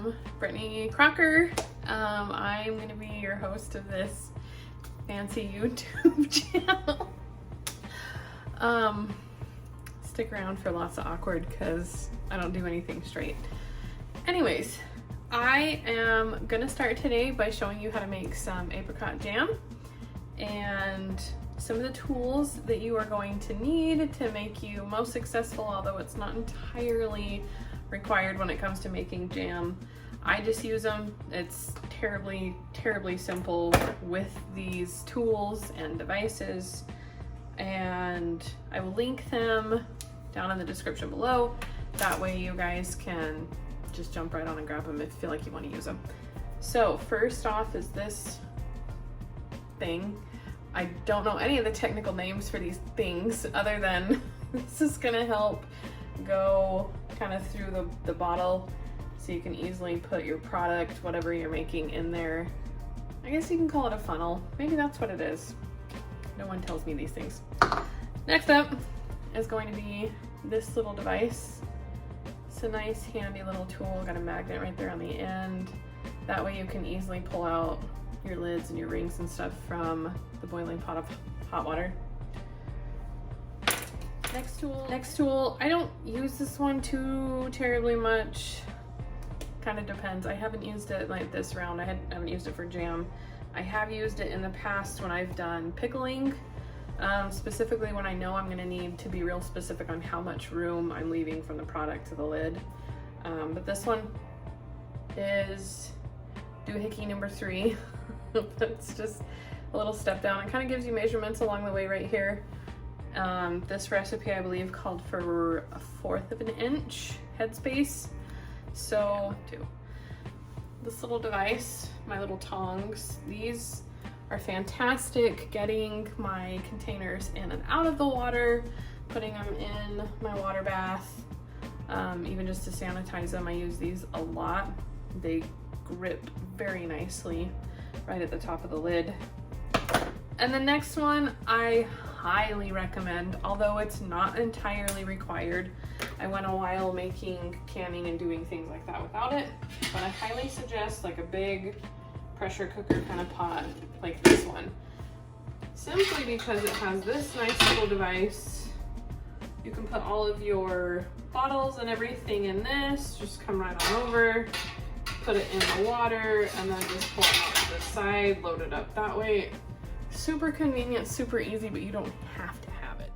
am Brittany Crocker. I'm going to be your host of this fancy YouTube channel. Stick around for lots of awkward because I don't do anything straight. Anyways, I am going to start today by showing you how to make some apricot jam and some of the tools that you are going to need to make you most successful, although it's not entirely required when it comes to making jam. I just use them. It's terribly simple with these tools and devices, and I will link them down in the description below. That way you guys can just jump right on and grab them if you feel like you want to use them. So first off is this thing. I don't know any of the technical names for these things other than this is gonna help go kind of through the bottle so you can easily put your product, whatever you're making, in there. I guess you can call it a funnel. Maybe that's what it is. No one tells me these things. Next up is going to be this little device. It's a nice handy little tool. Got a magnet right there on the end. That way you can easily pull out your lids and your rings and stuff from the boiling pot of hot water. Next tool, I don't use this one too terribly much. Kind of depends. I haven't used it like this round. I haven't used it for jam. I have used it in the past when I've done pickling, specifically when I know I'm gonna need to be real specific on how much room I'm leaving from the product to the lid. But this one is doohickey number 3. It's just a little step down. It kind of gives you measurements along the way right here. This recipe, I believe, called for 1/4 of an inch headspace. So, this little device, my little tongs, these are fantastic getting my containers in and out of the water, putting them in my water bath, even just to sanitize them. I use these a lot. They grip very nicely right at the top of the lid. And the next one I highly recommend, although it's not entirely required. I went a while making canning and doing things like that without it, but I highly suggest like a big pressure cooker kind of pot like this one, simply because it has this nice little device. You can put all of your bottles and everything in this, just come right on over, put it in the water, and then just pull it out to the side, load it up that way. Super convenient, super easy, but you don't have to have it.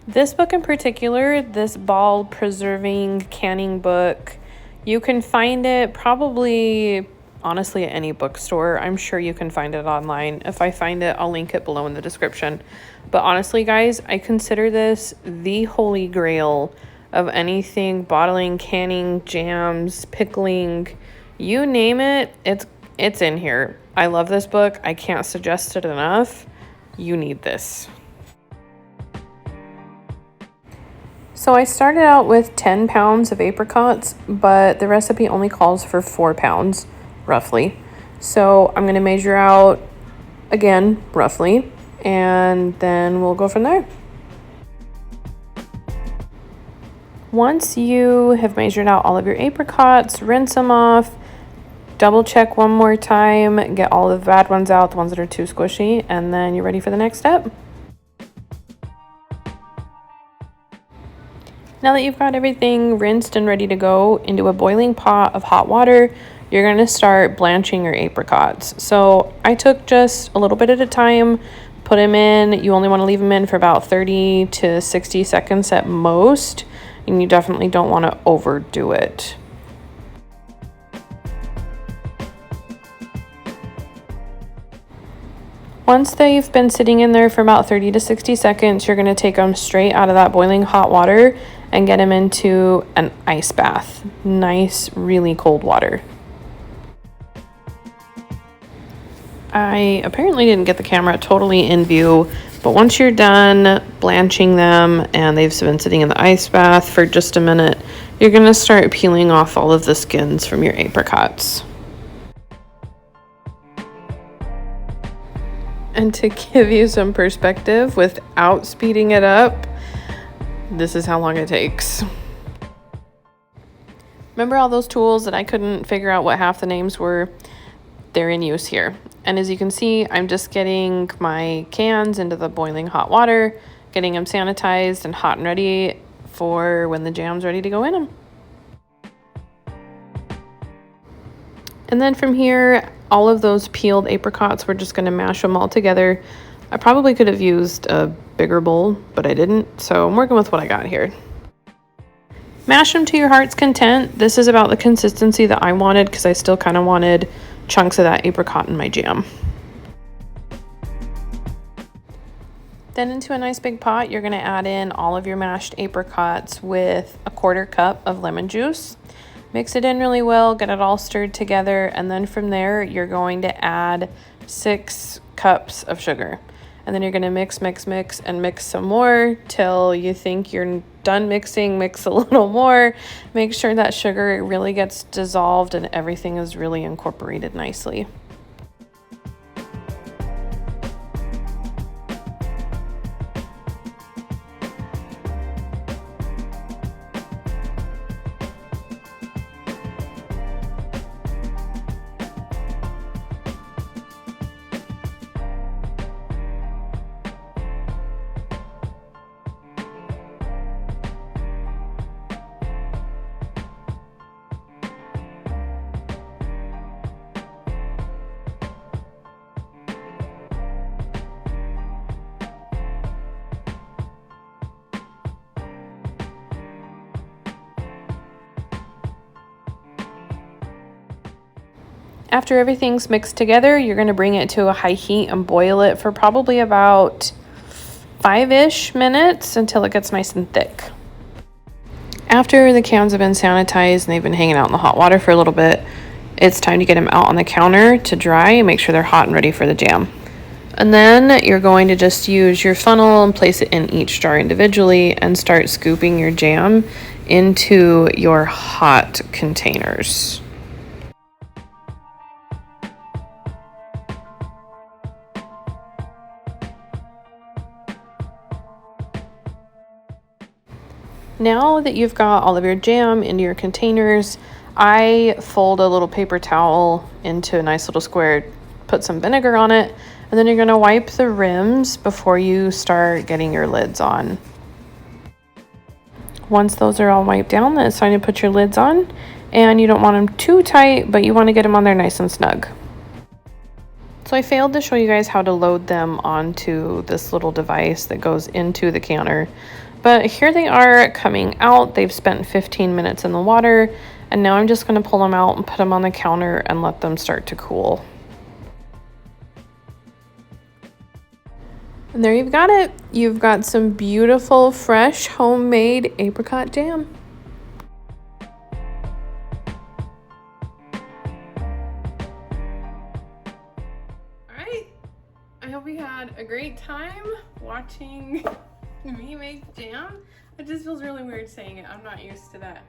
This book in particular, this ball preserving canning book, you can find it probably, honestly, at any bookstore. I'm sure you can find it online. If I find it, I'll link it below in the description. But honestly, guys, I consider this the holy grail of anything bottling, canning, jams, pickling, you name it, it's in here. I love this book. I can't suggest it enough. You need this. So I started out with 10 pounds of apricots, but the recipe only calls for 4 pounds, roughly. So I'm gonna measure out, again, roughly, and then we'll go from there. Once you have measured out all of your apricots, rinse them off, double check one more time, get all the bad ones out, the ones that are too squishy, and then you're ready for the next step. Now that you've got everything rinsed and ready to go into a boiling pot of hot water, you're going to start blanching your apricots. So I took just a little bit at a time, put them in. You only want to leave them in for about 30 to 60 seconds at most, and you definitely don't want to overdo it. Once they've been sitting in there for about 30 to 60 seconds, you're going to take them straight out of that boiling hot water and get them into an ice bath. Nice, really cold water. I apparently didn't get the camera totally in view, but once you're done blanching them and they've been sitting in the ice bath for just a minute, you're going to start peeling off all of the skins from your apricots. And to give you some perspective without speeding it up, this is how long it takes. Remember all those tools that I couldn't figure out what half the names were? They're in use here. And as you can see, I'm just getting my cans into the boiling hot water, getting them sanitized and hot and ready for when the jam's ready to go in them. And then from here, all of those peeled apricots, we're just going to mash them all together. I probably could have used a bigger bowl, but I didn't, so I'm working with what I got here. Mash them to your heart's content. This is about the consistency that I wanted because I still kind of wanted chunks of that apricot in my jam. Then into a nice big pot, you're going to add in all of your mashed apricots with a 1/4 cup of lemon juice. Mix it in really well, get it all stirred together, and then from there, you're going to add 6 cups of sugar. And then you're going to mix, and mix some more till you think you're done mixing. Mix a little more. Make sure that sugar really gets dissolved and everything is really incorporated nicely. After everything's mixed together, you're going to bring it to a high heat and boil it for probably about 5-ish minutes until it gets nice and thick. After the cans have been sanitized and they've been hanging out in the hot water for a little bit, it's time to get them out on the counter to dry and make sure they're hot and ready for the jam. And then you're going to just use your funnel and place it in each jar individually and start scooping your jam into your hot containers. Now that you've got all of your jam into your containers, I fold a little paper towel into a nice little square, put some vinegar on it, and then you're going to wipe the rims before you start getting your lids on. Once those are all wiped down, then it's time to put your lids on, and you don't want them too tight, but you want to get them on there nice and snug. So I failed to show you guys how to load them onto this little device that goes into the counter. But here they are coming out. They've spent 15 minutes in the water, and now I'm just going to pull them out and put them on the counter and let them start to cool. And there you've got it. You've got some beautiful, fresh, homemade apricot jam. All right. I hope you had a great time watching me make jam. It just feels really weird saying it. I'm not used to that.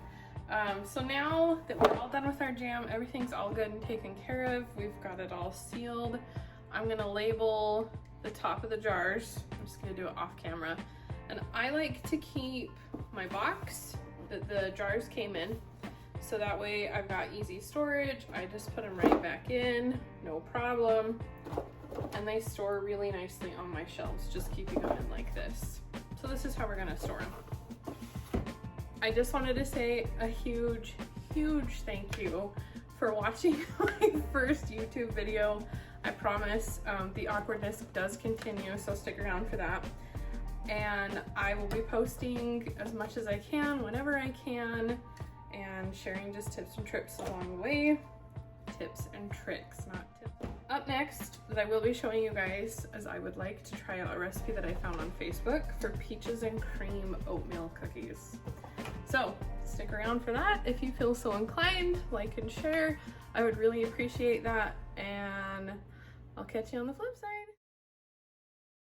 So now that we're all done with our jam, everything's all good and taken care of. We've got it all sealed. I'm gonna label the top of the jars. I'm just gonna do it off camera. And I like to keep my box that the jars came in, so that way I've got easy storage. I just put them right back in, no problem. And they store really nicely on my shelves, just keeping them in like this. So this is how we're gonna store them. I just wanted to say a huge thank you for watching my first YouTube video. I promise the awkwardness does continue, so stick around for that. And I will be posting as much as I can, whenever I can, and sharing just tips and tricks along the way. Tips and tricks, not tips. Up next, that I will be showing you guys, as I would like to try out a recipe that I found on Facebook for peaches and cream oatmeal cookies. So stick around for that if you feel so inclined. Like and share, I would really appreciate that, and I'll catch you on the flip side.